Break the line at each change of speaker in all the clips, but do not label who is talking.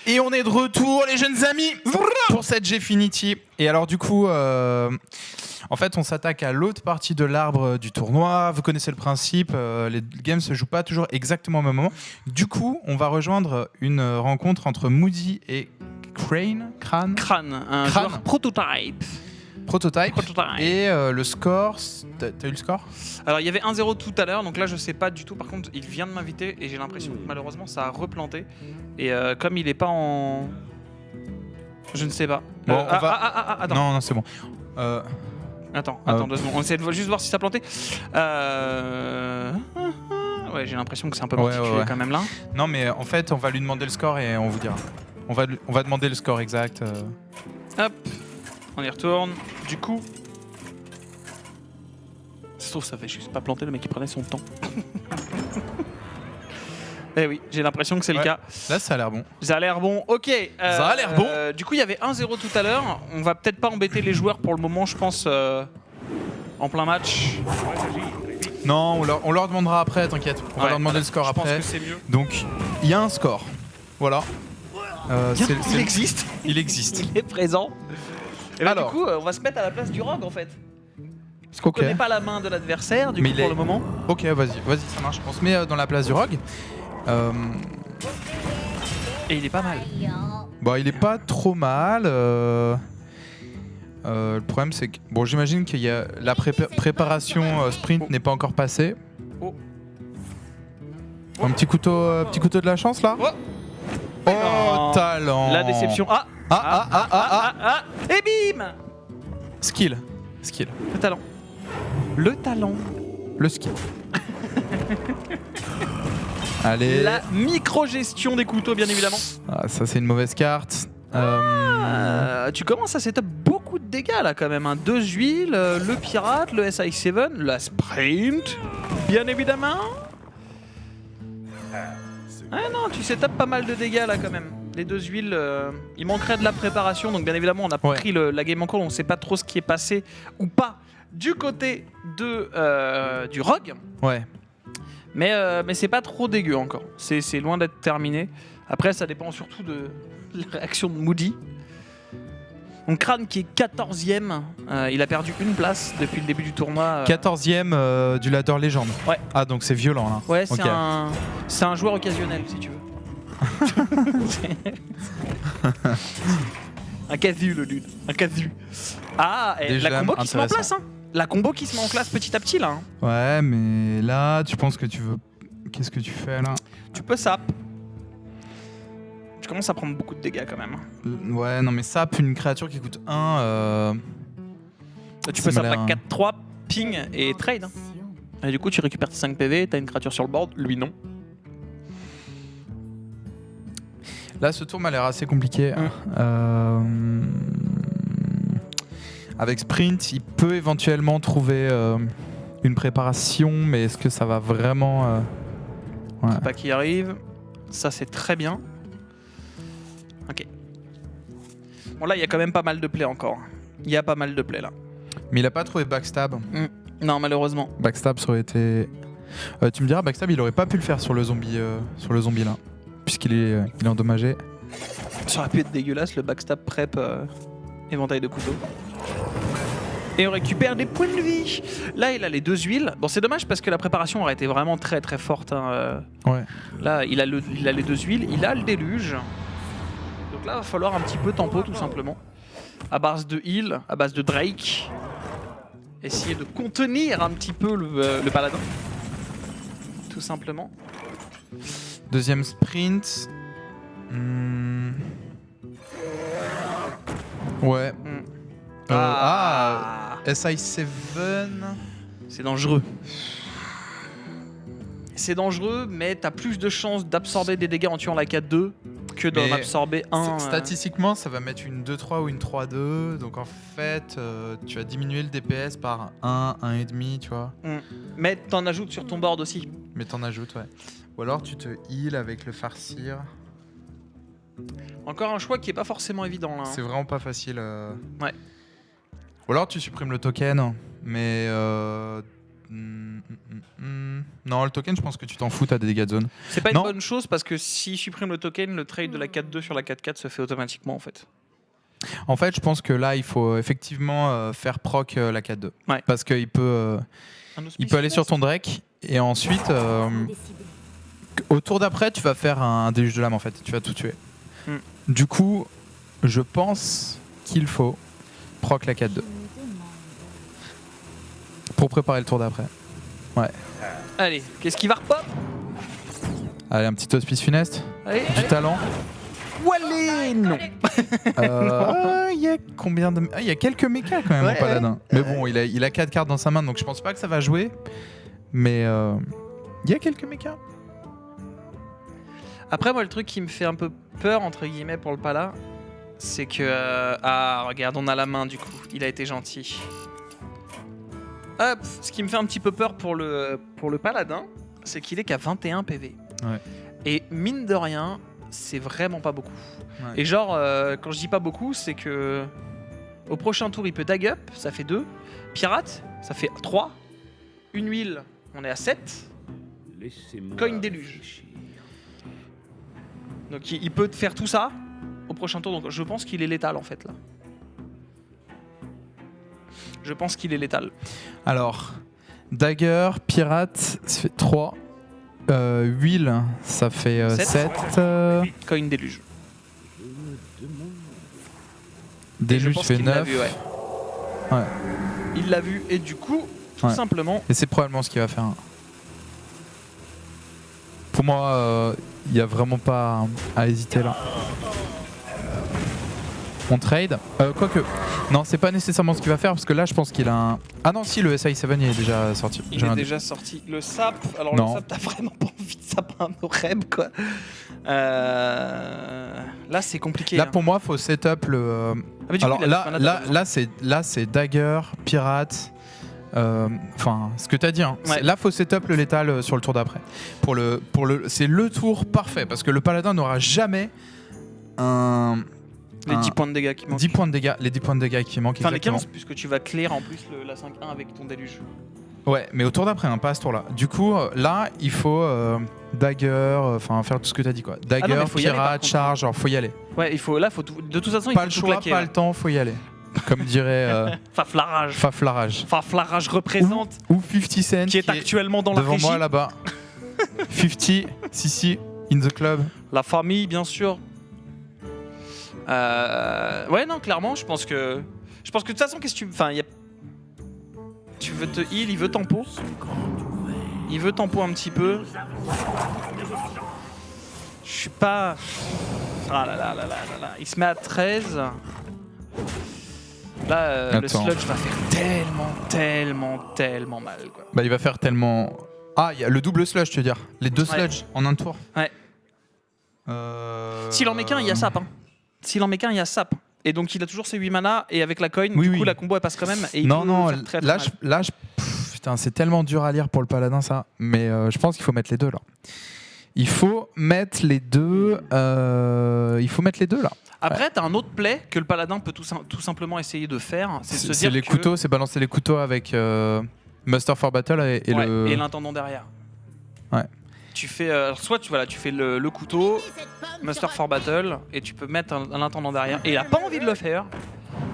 Et on est de retour, les jeunes amis, pour cette Gfinity. Et alors du coup, en fait, on s'attaque à l'autre partie de l'arbre du tournoi. Vous connaissez le principe, les games se jouent pas toujours exactement au même moment. Du coup, on va rejoindre une rencontre entre Moody et Crane,
un joueur prototype.
Et le score, t'as eu le score?
Alors il y avait 1-0 tout à l'heure, donc là je sais pas du tout. Par contre, il vient de m'inviter et j'ai l'impression que malheureusement ça a replanté. Et comme il est pas en... Je ne sais pas.
Bon, on va...
attends.
Non, c'est bon.
Attends 2 secondes. On essaie de juste voir si ça a planté. Ouais, j'ai l'impression que c'est un peu particulier quand même là.
Non, mais en fait, on va lui demander le score et on vous dira. On va demander le score exact.
Hop, on y retourne. Du coup... Ça se trouve, ça fait juste pas planter, le mec qui prenait son temps. Eh oui, j'ai l'impression que c'est le cas.
Là, ça a l'air bon.
Ça a l'air bon, ok.
Ça a l'air bon.
Du coup, il y avait 1-0 tout à l'heure. On va peut-être pas embêter les joueurs pour le moment, je pense, en plein match.
Non, on leur demandera après, t'inquiète. On va leur demander le score après.
Je pense que c'est mieux.
Donc, il y a un score. Voilà.
Il existe.
Il existe.
Il est présent. Et
alors,
du coup, on va se mettre à la place du Rogue en fait. Parce qu'on connaît pas la main de l'adversaire, du coup, pour le moment.
Ok, vas-y, ça marche. On se met dans la place du Rogue.
Et il est pas mal.
Bon, il est pas trop mal. Le problème, c'est que... Bon, j'imagine qu'il y a... La préparation sprint n'est pas encore passée. Un petit couteau de la chance, là. Oh, talent.
La déception. Et bim.
Skill.
Le talent.
Le skill. Allez.
La micro-gestion des couteaux, bien évidemment.
Ah, ça, c'est une mauvaise carte.
Tu commences à setup beaucoup de dégâts, là, quand même. 2 huiles, le pirate, le SI7, la sprint, bien évidemment. Ah non, tu setup pas mal de dégâts, là, quand même. Les 2 huiles, il manquerait de la préparation. Donc, bien évidemment, on a pris la game en cours. On sait pas trop ce qui est passé ou pas du côté du Rogue.
Ouais.
Mais c'est pas trop dégueu encore. C'est loin d'être terminé. Après, ça dépend surtout de la réaction de Moody. Donc Crane qui est 14ème. Il a perdu une place depuis le début du tournoi.
14ème du ladder légende.
Ouais.
Ah, donc c'est violent là.
Ouais, c'est un joueur occasionnel si tu veux. Un casu le dude. Un casu. Ah, et la combo qui se met en place. Hein. La combo qui se met en place petit à petit là. Hein.
Ouais, mais là, tu penses que tu veux... Qu'est-ce que tu fais là?
Tu peux sap. Tu commences à prendre beaucoup de dégâts quand même.
Ouais, non mais sap, une créature qui coûte 1...
Tu peux sap à 4-3, ping et trade. Hein. Et du coup, tu récupères tes 5 PV, t'as une créature sur le board, lui non.
Là, ce tour m'a l'air assez compliqué. Avec Sprint, il peut éventuellement trouver une préparation, mais est-ce que ça va vraiment...
Pas qui arrive. Ça, c'est très bien. Ok. Bon, là, il y a quand même pas mal de plays encore. Il y a pas mal de plays là.
Mais il a pas trouvé backstab.
Non, malheureusement.
Backstab, ça aurait été... tu me diras, backstab, il aurait pas pu le faire sur le zombie là. Puisqu'il est endommagé.
Ça aurait pu être dégueulasse, le backstab prep éventail de couteau. Et on récupère des points de vie. Là, il a les 2 huiles. Bon, c'est dommage parce que la préparation aurait été vraiment très très forte. Hein.
Ouais.
Là, il a les 2 huiles, il a le déluge. Donc là, il va falloir un petit peu tempo tout simplement. À base de heal, à base de Drake. Essayer de contenir un petit peu le paladin. Tout simplement.
Deuxième sprint. Ouais. SI7.
C'est dangereux. C'est dangereux, mais t'as plus de chances d'absorber des dégâts en tuant la 4-2 que d'en absorber un.
Statistiquement, ça va mettre une 2-3 ou une 3-2. Donc en fait, tu vas diminuer le DPS par 1, 1,5, tu vois.
Mais t'en ajoutes sur ton board aussi.
Mais t'en ajoutes, ouais. Ou alors tu te heal avec le farcir.
Encore un choix qui est pas forcément évident là.
C'est vraiment pas facile.
Ouais.
Ou alors tu supprimes le token, mais non, Non, le token, je pense que tu t'en fous, t'as des dégâts de zone.
C'est pas une
Non.
bonne chose parce que s'il supprime le token, le trade de la 4-2 sur la 4-4 se fait automatiquement en fait.
En fait, je pense que là, il faut effectivement faire proc la 4-2.
Ouais.
Parce qu'il peut, il peut aller sur ton Drake et ensuite, au tour d'après, tu vas faire un déluge de lame en fait. Tu vas tout tuer. Du coup, je pense qu'il faut proc la 4-2 pour préparer le tour d'après. Ouais.
Allez, qu'est-ce qui va repop?
Allez, un petit hospice funeste.
Allez,
Du talent.
Allez, non.
Il y a combien de... Il y a quelques mechas quand même
Ouais,
en paladin. Mais bon, il a 4 cartes dans sa main, donc je pense pas que ça va jouer. Mais il y a quelques mechas.
Après, moi, le truc qui me fait un peu peur, entre guillemets, pour le pala, c'est que... ah, regarde, on a la main, du coup. Il a été gentil. Hop, ce qui me fait un petit peu peur pour le paladin, c'est qu'il est qu'à 21 PV.
Ouais.
Et mine de rien, c'est vraiment pas beaucoup.
Ouais.
Et genre, quand je dis pas beaucoup, c'est que... Au prochain tour, il peut tag up, ça fait 2. Pirate, ça fait 3. Une huile, on est à 7. Coin déluge. Donc il peut faire tout ça au prochain tour. Donc je pense qu'il est létal en fait là. Je pense qu'il est létal.
Alors, Dagger, Pirate, ça fait 3. Huile, ça fait 7.
Coin déluge.
Déluge fait 9.
Vu, ouais.
Ouais.
Il l'a vu et du coup, tout
Ouais.
simplement...
Et c'est probablement ce qu'il va faire. Pour moi, il n'y a vraiment pas à hésiter là. On trade. Quoique, non, c'est pas nécessairement ce qu'il va faire parce que là, je pense qu'il a un. Ah non, si, le SI7 il est déjà sorti.
Il est déjà sorti. Le sap, alors
Non.
le sap, t'as vraiment pas envie de saper un Oreb quoi. Là, c'est compliqué.
Là,
hein.
pour moi, faut setup le.
Ah, mais du coup,
Alors
il a le mana
là, c'est Dagger, Pirate. Enfin, ce que t'as dit. Hein.
Ouais.
Là, faut setup le létal sur le tour d'après. C'est le tour parfait parce que le paladin n'aura jamais
Les 10 points de dégâts qui manquent.
10 points de dégâts, les 10 points de dégâts qui manquent.
Enfin, les
exactement.
15, puisque tu vas clear en plus la 5-1 avec ton déluge.
Ouais, mais au tour d'après, hein, pas à ce tour-là. Du coup, là, il faut Dagger, enfin faire tout ce que t'as dit quoi. Dagger,
mais faut y aller, par
Pirate,
contre.
Charge, genre faut y aller.
Ouais, il faut, là, faut tout, de toute façon, il
Pas
faut
le
tout
choix,
claquer.
pas
là.
le temps, faut y aller. Comme dirait
Faflarage.
Faflarage.
Faflarage représente,
Ou 50 Cent
qui est actuellement dans la
devant
régie.
moi là-bas. 50, Sissi, in the club.
La famille, bien sûr. Ouais, non, clairement, je pense que de toute façon, qu'est-ce que tu... Enfin, tu veux te heal, il veut tempo. Il veut tempo un petit peu. Je suis pas... Ah là là là là là là. Il se met à 13. Là, le
Attends.
sludge va faire tellement mal, quoi.
Bah, il va faire tellement. Ah, il y a le double sludge, tu veux dire. Les deux
Ouais.
sludge en un tour.
Ouais. S'il en met qu'un, il y a sap. Hein. S'il en met qu'un, il y a sap. Et donc il a toujours ses 8 mana et avec la coin,
Oui,
du coup
oui.
la combo elle passe quand même. Et il
Non,
peut
non,
faire très, très
là,
mal.
putain, c'est tellement dur à lire pour le paladin ça. Mais je pense qu'il faut mettre les deux là. Il faut mettre les deux. Là.
Après, t'as un autre play que le paladin peut tout simplement essayer de faire. C'est de se
C'est
dire
les
que...
couteaux, c'est balancer les couteaux avec Muster for Battle et
Ouais,
le.
et l'intendant derrière.
Ouais.
Tu fais soit tu fais le couteau, Muster for Battle, et tu peux mettre un intendant derrière. Et il a pas envie de le faire.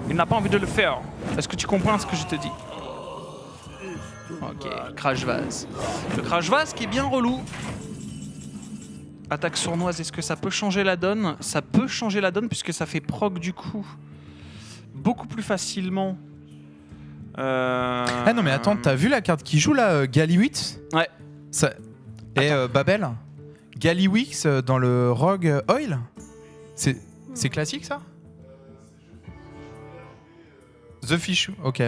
Il n'a pas envie de le faire. Est-ce que tu comprends ce que je te dis? Ok, Crash Vase. Le Crash Vase qui est bien relou. Attaque sournoise, est-ce que ça peut changer la donne? Ça peut changer la donne puisque ça fait proc du coup beaucoup plus facilement.
Ah non mais attends, t'as vu la carte qui joue là, Galiwix?
Ouais.
Ça... Et Babel, Galiwix dans le Rogue Oil, c'est classique ça? The Fish, ok.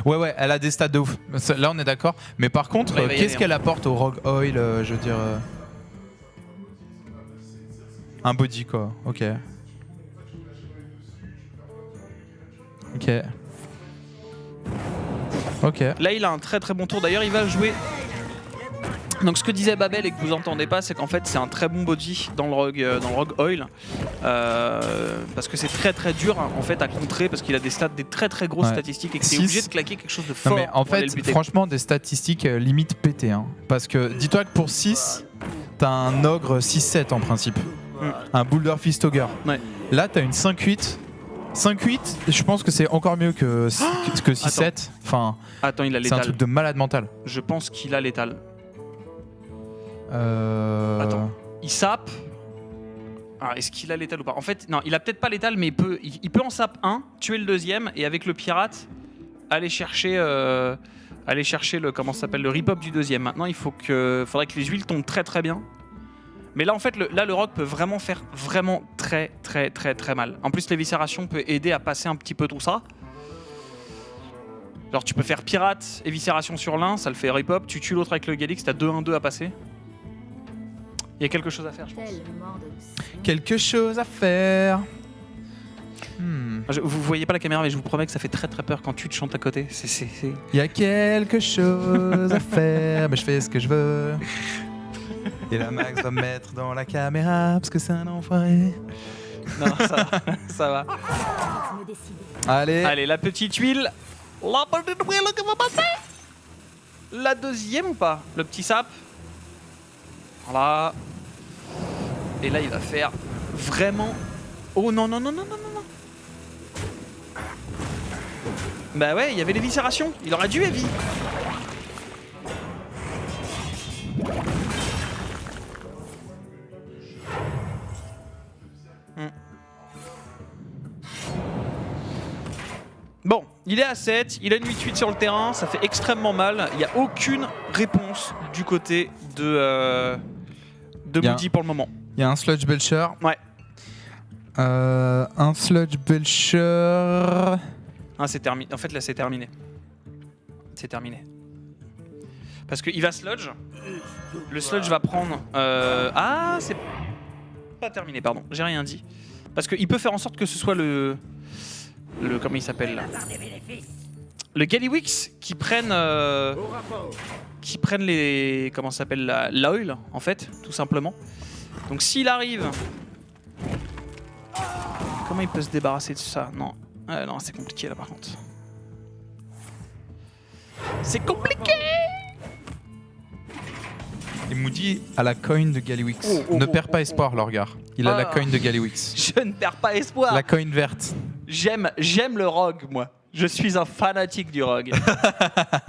Ouais, elle a des stats de ouf. Là, on est d'accord. Mais par contre,
Ouais, il va y
qu'est-ce
aller,
qu'elle apporte au Rogue Oil, je veux dire un body, quoi. Ok. Ok. Ok.
Là, il a un très très bon tour. D'ailleurs, il va jouer. Donc ce que disait Babel et que vous entendez pas, c'est qu'en fait c'est un très bon body dans le Rogue Oil, parce que c'est très dur en fait à contrer, parce qu'il a des très grosses statistiques et que c'est obligé de claquer quelque chose de fort.
Non mais en
pour aller
fait,
le buter.
franchement, des statistiques limite pétées. Hein. Parce que dis-toi que pour 6, t'as un ogre 6-7 en principe. Un Boulder Fist Ogre.
Ouais.
Là, t'as une 5-8. 5-8, je pense que c'est encore mieux que 6-7. Enfin,
Attends, il a
c'est un
létal.
truc de malade mental.
Je pense qu'il a létal. Attends, il sape. Ah, est-ce qu'il a létal ou pas? En fait, non, il a peut-être pas létal, mais il peut en sap un, tuer le deuxième, et avec le pirate, aller chercher le comment ça s'appelle, le rip-up du deuxième. Maintenant, faudrait que les huiles tombent très bien. Mais là, en fait, le rock peut vraiment faire très mal. En plus, l'éviscération peut aider à passer un petit peu tout ça. Genre, tu peux faire pirate, éviscération sur l'un, ça le fait rip-up. Tu tues l'autre avec le Galix, t'as 2-1-2 à passer. Il y a quelque chose à faire, je pense.
Quelque chose à faire.
Vous voyez pas la caméra, mais je vous promets que ça fait très peur quand tu te chantes à côté.
Il y a quelque chose à faire, mais je fais ce que je veux. Et la Max va me mettre dans la caméra parce que c'est un enfoiré.
Non, ça va.
Allez,
La petite huile. La petite huile qui va passer. La deuxième ou pas? Le petit sap. Voilà. Et là, il va faire vraiment... Oh non. Bah ouais, il y avait l'éviscération. Il aurait dû évi. Bon, il est à 7, il a une 8-8 sur le terrain, ça fait extrêmement mal. Il n'y a aucune réponse du côté de Moody pour le moment.
il y a un Sludge Belcher.
Ouais.
Un Sludge Belcher.
Ah, c'est terminé. En fait, là, c'est terminé. C'est terminé. Parce qu'il va sludge. Le sludge va prendre... Ah, c'est pas terminé, pardon. J'ai rien dit. Parce qu'il peut faire en sorte que ce soit le comment il s'appelle là, le Gallywix qui prenne les... Comment ça s'appelle, l'oil, en fait, tout simplement. Donc s'il arrive... Comment il peut se débarrasser de ça? Non. Non, c'est compliqué là par contre. C'est compliqué.
Et Moody a la coin de Gallywix. Ne perds pas espoir, Lorgar. Il a la coin de Gallywix.
Je ne perds pas espoir.
La coin verte.
J'aime le rogue, moi. Je suis un fanatique du rogue.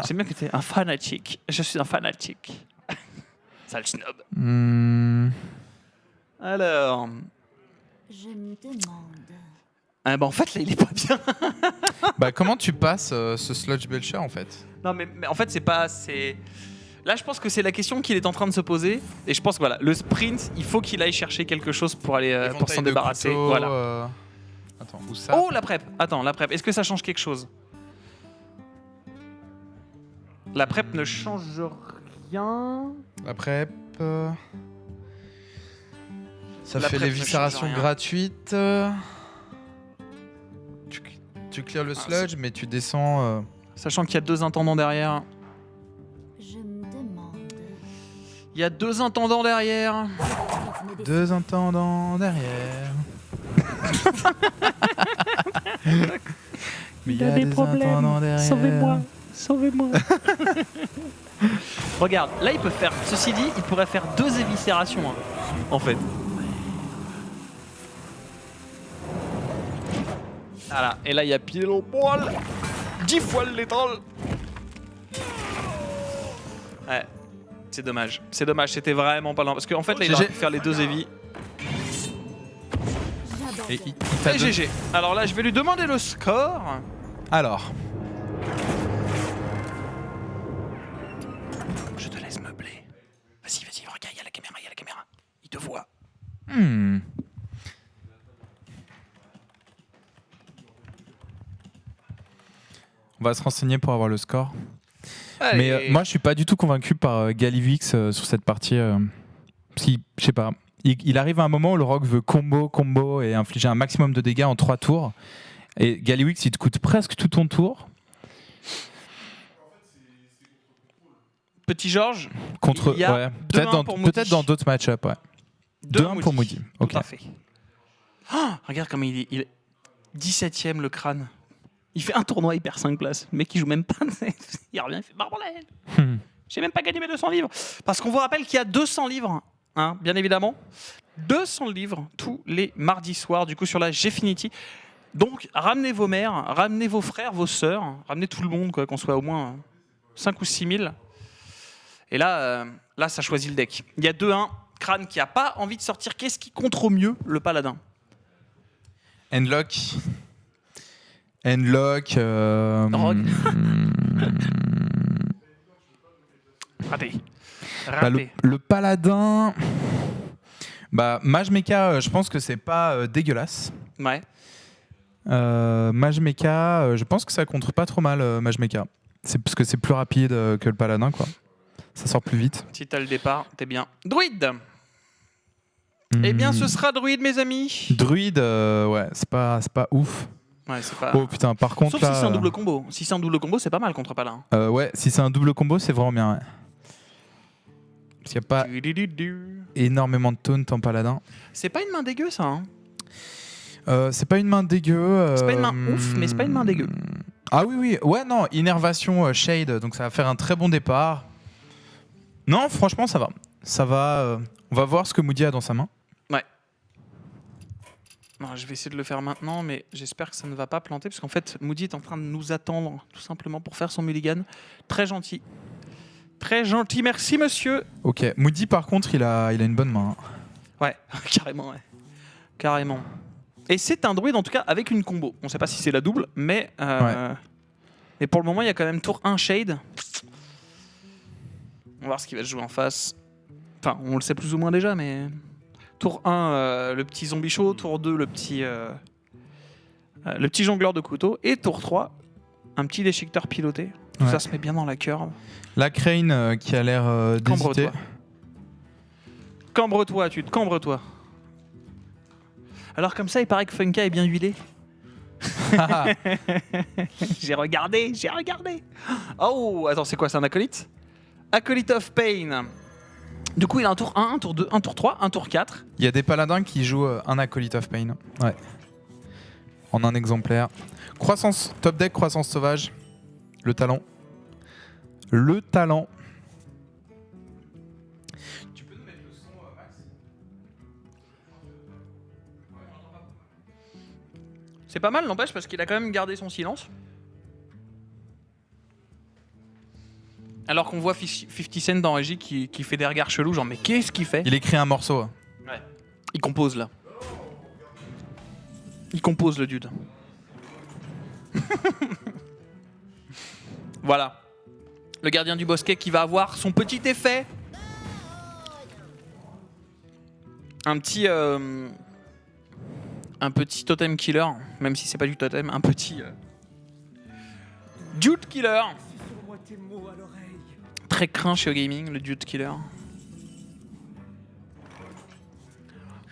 J'aime bien que tu es un fanatique. Je suis un fanatique. Sale snob. Alors...
Je me demande...
Ah bah en fait là il est pas bien.
Bah comment tu passes ce Sludge Belcher en fait?
Non mais en fait c'est pas... Là je pense que c'est la question qu'il est en train de se poser. Et je pense que voilà, le sprint, il faut qu'il aille chercher quelque chose pour aller pour s'en débarrasser.
Couteau,
voilà.
Attends, où ça?
Oh la prep. Attends, la prep. Est-ce que ça change quelque chose? La prep ne change rien.
La prep... Ça
La
fait
prep ne
l'éviscération
change rien.
gratuite. Tu clears le sludge, mais tu descends...
Sachant qu'il y a 2 intendants derrière.
Je me demande...
Il y a 2 intendants derrière.
2 intendants derrière. Mais il y a des intendants derrière.
Sauvez-moi. Regarde, là il peut faire... Ceci dit, il pourrait faire 2 éviscérations, hein, en fait. Voilà, et là il y a pile au poil. 10 fois le létal. Ouais, c'est dommage. C'est dommage, c'était vraiment pas lent. Parce qu'en fait là il aurait pu faire les 2 évis.
Et il t'a
Et
donné-
GG. Alors là je vais lui demander le score.
Alors,
Je te laisse meubler. Vas-y, regarde, il y a la caméra. Il te voit.
on va se renseigner pour avoir le score.
Allez.
Mais moi, je suis pas du tout convaincu par Gallywix sur cette partie. Si, je sais pas. Il arrive à un moment où le rogue veut combo et infliger un maximum de dégâts en 3 tours. Et Gallywix, il te coûte presque tout ton tour.
Petit Georges,
Contre,
il y a
ouais,
2-1 pour Moody.
peut-être dans d'autres match-up, ouais. 2-1 pour Moody. Ok.
Tout à fait. Oh, regarde comme il est 17ème le crâne. Il fait un tournoi, il perd 5 places. Le mec, il joue même pas. Il revient, il fait barbelette. J'ai même pas gagné mes 200 livres. Parce qu'on vous rappelle qu'il y a 200 livres, hein, bien évidemment. 200 livres tous les mardis soirs, du coup, sur la Gfinity. Donc, ramenez vos mères, ramenez vos frères, vos sœurs, ramenez tout le monde, quoi, qu'on soit au moins 5 ou 6 000. Et là, ça choisit le deck. Il y a 2-1. Crâne qui a pas envie de sortir. Qu'est-ce qui contre au mieux le paladin?
Endlock. Endlock.
Rogue. Raté.
Bah, le paladin. Bah, Mage Mecha, je pense que c'est pas dégueulasse.
Ouais.
Mage Mecha, je pense que ça contre pas trop mal, Mage Mecha. C'est parce que c'est plus rapide que le paladin, quoi. Ça sort plus vite.
Si t'as le départ, t'es bien. Druide. Eh bien, ce sera druide, mes amis.
Druide, ouais, c'est pas ouf.
Ouais, c'est pas.
Oh putain, par contre.
Sauf
là,
si c'est un double combo. Si c'est un double combo, c'est pas mal contre paladin.
Ouais, si c'est un double combo, c'est vraiment bien. Ouais. Parce qu'il n'y a pas énormément de taunt en paladin.
C'est pas une main dégueu, ça. Hein.
C'est pas une main dégueu.
C'est pas une main ouf, mais c'est pas une main dégueu.
Ah oui, oui. Ouais, non, Innervation Shade, donc ça va faire un très bon départ. Non, franchement, ça va. Ça va. On va voir ce que Moody a dans sa main.
Ouais. Non, je vais essayer de le faire maintenant, mais j'espère que ça ne va pas planter, parce qu'en fait, Moody est en train de nous attendre, tout simplement, pour faire son mulligan. Très gentil. Très gentil, merci, monsieur.
Ok, Moody, par contre, il a une bonne main.
Ouais, carrément, ouais. Carrément. Et c'est un druide, en tout cas, avec une combo. On sait pas si c'est la double, mais... Mais pour le moment, il y a quand même tour 1 Shade. On va voir ce qui va se jouer en face. Enfin, on le sait plus ou moins déjà, mais... Tour 1, le petit zombie chaud. Tour 2, le petit jongleur de couteau. Et tour 3, un petit déchiqueteur piloté. Tout ça se met bien dans la curve.
La Crane qui a l'air d'hésiter.
Cambre-toi, tu te cambres-toi. Alors comme ça, il paraît que Funka est bien huilé. J'ai regardé. Oh, attends, c'est quoi, c'est un acolyte? Acolyte of Pain. Du coup, il a un tour 1, un tour 2, un tour 3, un tour 4.
Il y a des paladins qui jouent un Acolyte of Pain. Ouais. En un exemplaire. Croissance, top deck, croissance sauvage. Le talent. Le talent. Tu peux nous mettre le son, Max?
C'est pas mal, n'empêche, parce qu'il a quand même gardé son silence. Alors qu'on voit 50 Cent dans Régie qui fait des regards chelous, genre mais qu'est-ce qu'il fait?
Il écrit un morceau.
Ouais. Il compose là. Il compose le dude. Voilà. Le gardien du bosquet qui va avoir son petit effet. Un petit totem killer, même si c'est pas du totem, un petit dude killer. Très craint chez Gaming, le dude killer.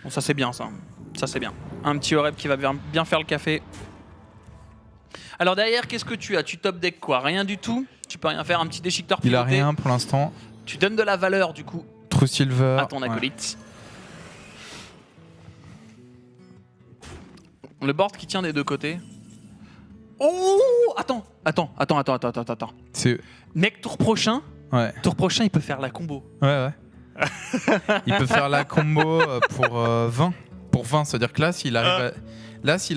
Bon, ça c'est bien ça. Ça c'est bien. Un petit Oreb qui va bien faire le café. Alors derrière, qu'est-ce que tu as? Tu top deck quoi? Rien du tout? Tu peux rien faire? Un petit déchiqueteur piloté?
Il a rien pour l'instant.
Tu donnes de la valeur du coup
True Silver.
à ton acolyte. Ouais. Le board qui tient des deux côtés. Oh! Attends.
C'est...
Mec, tour prochain,
Ouais.
il peut faire la combo.
Ouais. Il peut faire la combo pour 20. Pour 20, c'est-à-dire que là, s'il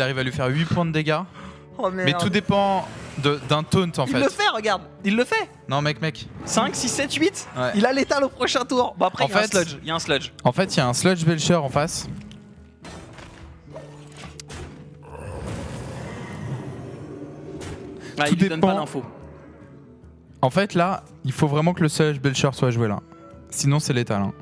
arrive à lui faire 8 points de dégâts.
Oh merde.
Mais tout dépend d'un taunt en fait.
Il le fait, regarde. Il le fait.
Non, mec.
5, 6, 7, 8.
Ouais.
Il a l'étal au prochain tour. Bon, après,
En
il y a un
fait-
sludge. Il y a un sludge.
En fait, il y a un Sludge Belcher en face.
Ah,
Tout
il lui donne pas
dépend.
d'infos.
En fait, là, il faut vraiment que le Sludge Belcher soit joué là. Sinon, c'est létal. Hein.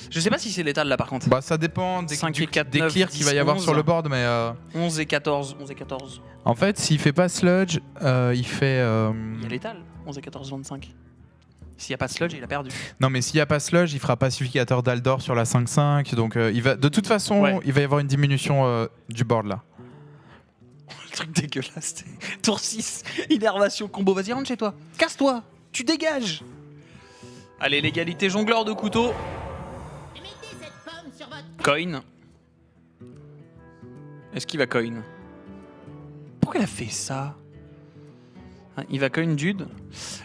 Je sais pas si c'est l'étal là par contre.
Bah, ça dépend des
5 et 4,
des
9,
clears qu'il va y
10,
avoir
11.
sur le board, mais
11 et 14. 11 et 14.
en fait, s'il fait pas Sludge, il fait.
Il y a l'étal. 11 et 14, 25. S'il n'y a pas de sludge, il a perdu.
Non, mais s'il n'y a pas Sludge, il fera pacificateur d'Aldor sur la 5-5. Donc, il va. De toute façon,
Ouais.
il va y avoir une diminution du board là.
Le truc dégueulasse. Tour 6. Innervation combo. Vas-y, rentre chez toi. Casse-toi. Tu dégages. Allez, l'égalité jongleur de couteau. Coin. Est-ce qu'il va coin? Pourquoi il a fait ça? Hein, il va coin Jude.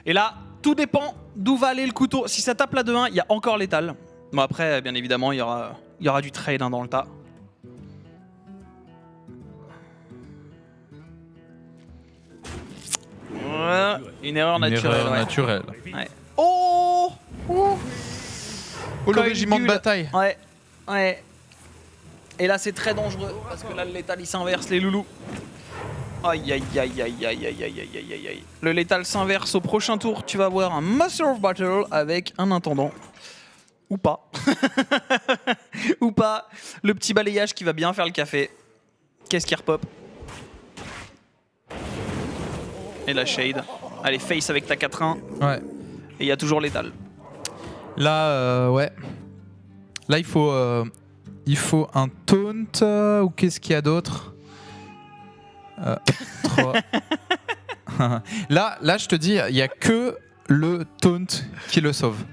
Et là, tout dépend d'où va aller le couteau. Si ça tape la 2-1, il y a encore l'étal. Bon après, bien évidemment, il y aura du trade hein, dans le tas. Voilà, une erreur naturelle. Ouais. Oh,
Oh, le
Coin
régiment de
nul.
bataille.
Ouais. Et là, c'est très dangereux parce que là, le létal il s'inverse, les loulous. Aïe, aïe, aïe, aïe, aïe, aïe, aïe, aïe, aïe, aïe. Le létal s'inverse au prochain tour. Tu vas avoir un Master of Battle avec un intendant. Ou pas. Ou pas. Le petit balayage qui va bien faire le café. Qu'est-ce qui repop? Et la shade. Allez, face avec ta 4-1.
Ouais.
Et il y a toujours l'étal.
Là, ouais. Là, il faut un taunt ou qu'est-ce qu'il y a d'autre 3. Là, je te dis, il n'y a que le taunt qui le sauve.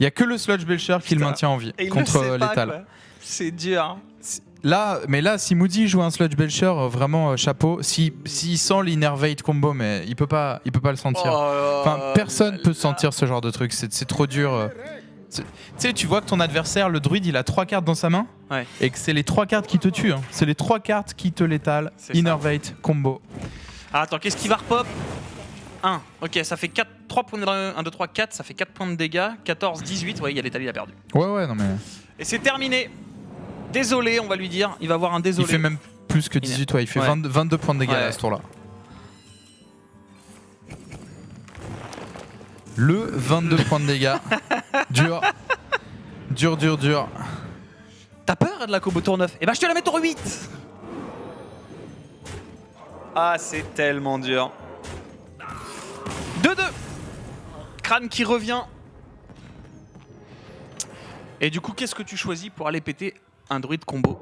Il n'y a que le Sludge Belcher qui le maintient en vie
Et il
contre
le sait pas,
l'étal.
quoi. C'est dur.
Là, mais là, si Moody joue un Sludge Belcher, vraiment chapeau. S'il sent l'innervate combo, mais il peut pas le sentir. Enfin, personne peut sentir ce genre de truc. C'est trop dur. Tu sais, tu vois que ton adversaire, le druide, il a 3 cartes dans sa main.
Ouais.
Et que c'est les 3 cartes qui te tuent. Hein. C'est les 3 cartes qui te létalent.
C'est ça.
Innervate, combo.
Ah, attends, qu'est-ce qui va repop 1. Ok, ça fait 3 points de 1, 2, 3, 4. Ça fait 4 points de dégâts. 14, 18. Ouais, il y a l'étal, il a perdu.
Ouais, non mais.
Et c'est terminé. Désolé, on va lui dire. Il va avoir un désolé.
Il fait même plus que 18, ouais. Il fait
Ouais.
22 points de dégâts
Ouais.
à ce tour-là. Le 22 points de dégâts. Dur. Dur.
T'as peur de la combo tour 9? Eh ben, je te la mets tour 8. Ah, c'est tellement dur. 2-2. Crâne qui revient. Et du coup, qu'est-ce que tu choisis pour aller péter un druide combo?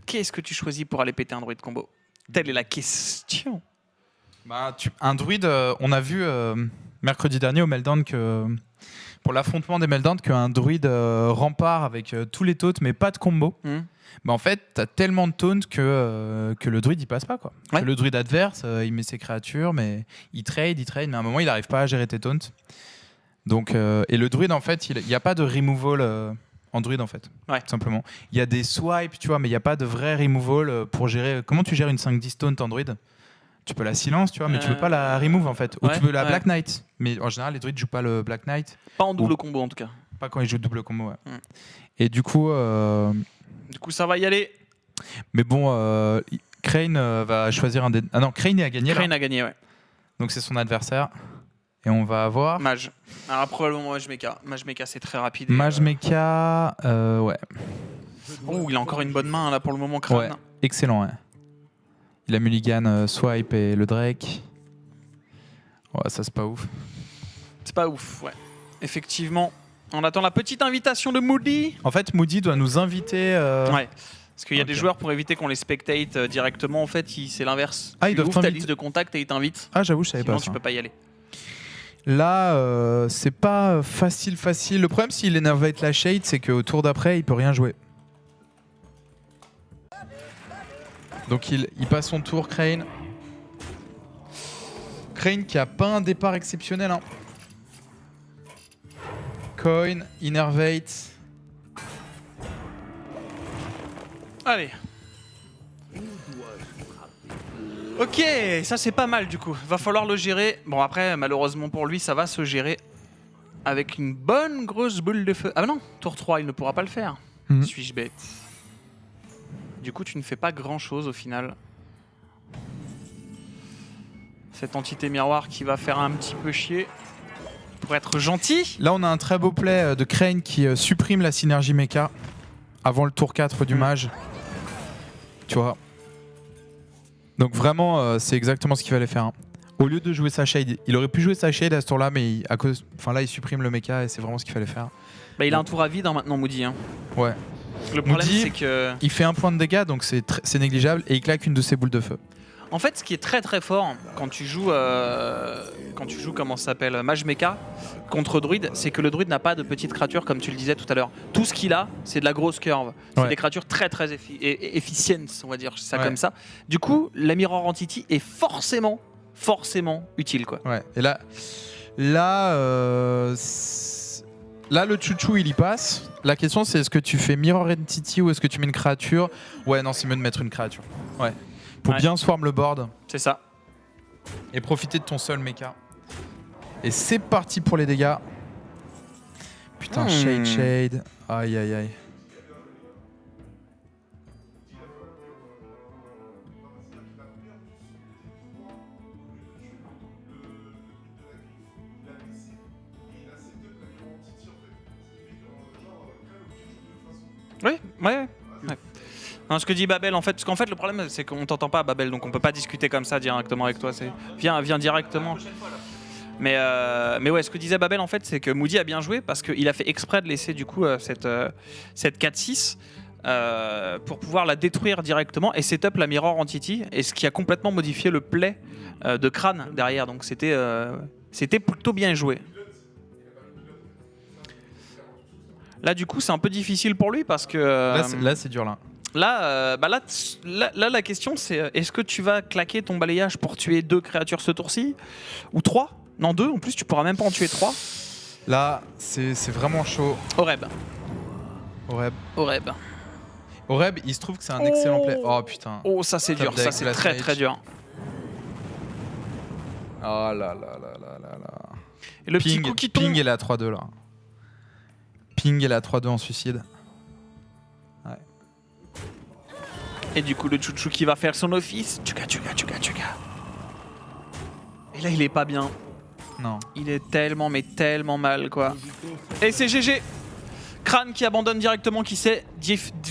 Qu'est-ce que tu choisis pour aller péter un druide combo? Telle est la question.
Bah, un druide, on a vu mercredi dernier au Meltdown que pour l'affrontement des Meltdown qu'un druide rempart avec tous les taunts mais pas de combo. Bah, en fait, t'as tellement de taunts que le druide il passe pas quoi.
Ouais.
Que le druide adverse, il met ses créatures mais il trade, mais à un moment il arrive pas à gérer tes taunts. Donc et le druide en fait, il y a pas de removal en druide en fait.
Ouais.
Tout simplement. Il y a des swipes, tu vois, mais il y a pas de vrai removal pour gérer. Comment tu gères une 5-10 taunt en druide? Tu peux la silence, tu vois, mais tu peux pas la remove en fait. Ou
Ouais,
tu peux la
ouais.
Black Knight. Mais en général, les druides jouent pas le Black Knight.
Pas en double combo en tout cas.
Pas quand ils jouent double combo, ouais.
Mm.
Et du coup,
Du coup, ça va y aller.
mais bon, Crane va choisir un des. Ah non, Crane est à gagner.
Crane
Là.
a gagné, ouais.
Donc c'est son adversaire. Et on va avoir
Mage. Alors probablement Mage Mecha. Mage Mecha, c'est très rapide. et,
Mage Mecha. Ouais.
Oh, il a encore une bonne main là pour le moment, Crane.
Ouais. Excellent, ouais. Il a Mulligan, Swipe et le Drake. Ouais, ça c'est pas ouf.
C'est pas ouf, ouais. Effectivement. On attend la petite invitation de Moody.
En fait, Moody doit nous inviter.
Ouais. Parce qu'il y a des
Ok.
joueurs pour éviter qu'on les spectate directement. En fait, c'est l'inverse.
Ah, ils
Tu
doivent
ouvres ta
t'inviter.
liste de contacts et ils t'invitent.
Ah, j'avoue, je savais
Sinon,
pas
tu
ça.
peux pas y aller.
Là, c'est pas facile. Le problème, s'il énerve la Shade, c'est qu'au tour d'après, il peut rien jouer. Donc il passe son tour, Crane. Crane qui a pas un départ exceptionnel. Hein. Coin, Innervate.
Allez. Ok, ça c'est pas mal du coup. Va falloir le gérer. Bon après, malheureusement pour lui, ça va se gérer avec une bonne grosse boule de feu. Ah non, tour 3, il ne pourra pas le faire.
Mhm.
Suis-je bête? Du coup, tu ne fais pas grand chose au final. Cette entité miroir qui va faire un petit peu chier. Pour être gentil.
Là, on a un très beau play de Crane qui supprime la synergie mecha avant le tour 4 du mage. Tu vois. Donc vraiment, c'est exactement ce qu'il fallait faire. Hein. Au lieu de jouer sa shade, il aurait pu jouer sa shade à ce tour-là, mais là, il supprime le mecha et c'est vraiment ce qu'il fallait faire.
Bah, il a un tour à vide hein, maintenant, Moody. Hein.
Ouais.
Le problème,
Moody,
c'est que...
il fait un point de dégâts, donc c'est négligeable, et il claque une de ses boules de feu.
En fait, ce qui est très très fort quand tu joues comment ça s'appelle, Mage Mecha contre druide, c'est que le druide n'a pas de petites créatures comme tu le disais tout à l'heure. Tout ce qu'il a, c'est de la grosse curve. C'est
Ouais.
des créatures très très efficientes, on va dire ça
Ouais.
comme ça. Du coup, la Mirror Entity est forcément utile quoi.
Ouais. Et là, le chouchou il y passe. La question c'est est-ce que tu fais Mirror Entity ou est-ce que tu mets une créature? Ouais, non, c'est mieux de mettre une créature. Ouais. Pour
Ouais.
bien swarm le board
C'est ça.
et profiter de ton seul mecha. Et c'est parti pour les dégâts. Putain, Shade. Aïe aïe aïe.
Ouais. Non, ce que dit Babel, en fait, parce qu'en fait le problème c'est qu'on t'entend pas Babel, donc on peut pas discuter comme ça directement avec toi. Viens directement. Mais ouais, ce que disait Babel en fait, c'est que Moody a bien joué parce qu'il a fait exprès de laisser du coup cette 4-6 pour pouvoir la détruire directement et setup la Mirror Entity, et ce qui a complètement modifié le play de Crâne derrière. Donc c'était plutôt bien joué. Là du coup c'est un peu difficile pour lui parce que
Là, c'est dur là.
Là, la question c'est est-ce que tu vas claquer ton balayage pour tuer 2 créatures ce tour-ci ou 3? Non, 2, en plus tu pourras même pas en tuer 3.
Là, c'est vraiment chaud.
Oreb.
Oreb, il se trouve que c'est un excellent play. Oh putain.
Oh, ça c'est
Top
dur,
deck,
ça c'est
Last
très
Mage.
très dur.
Oh là là là là là là.
Et le petit coup qui tombe.
Ping est la 3-2 là. Ping est la 3-2 en suicide.
Et du coup le chouchou qui va faire son office. Tchuka. Et là il est pas bien.
Non.
Il est tellement mal quoi. Et c'est GG. Crâne qui abandonne directement, qui sait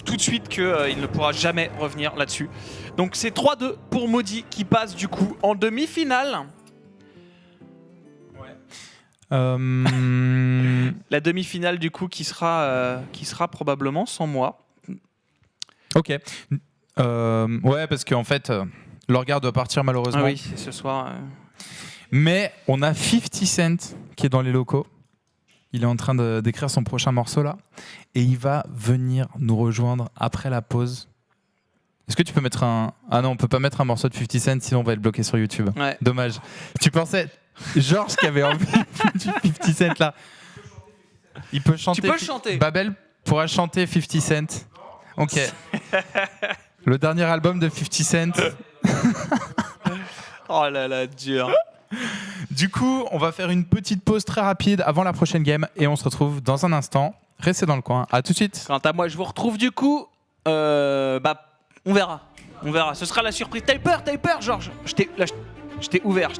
tout de suite qu'il ne pourra jamais revenir là-dessus. Donc c'est 3-2 pour Maudit qui passe du coup en demi-finale. La demi-finale du coup qui sera probablement sans moi.
Ok. Ouais, parce qu'en fait, Lorgar doit partir malheureusement.
Ah oui, c'est ce soir.
Mais on a 50 Cent qui est dans les locaux. Il est en train d'écrire son prochain morceau là. Et il va venir nous rejoindre après la pause. Est-ce que tu peux mettre un... Ah non, on peut pas mettre un morceau de 50 Cent, sinon on va être bloqué sur YouTube.
Ouais.
Dommage. Tu pensais... Georges qui avait envie du 50 Cent là. Il peut chanter.
Tu peux le chanter.
Babel pourra chanter 50 Cent. Ok. Le dernier album de 50 Cent.
Oh là là, dur.
Du coup, on va faire une petite pause très rapide avant la prochaine game et on se retrouve dans un instant. Restez dans le coin. À tout de suite.
Quant à moi, je vous retrouve du coup. On verra. Ce sera la surprise. T'as eu peur, Georges. Je t'ai ouvert.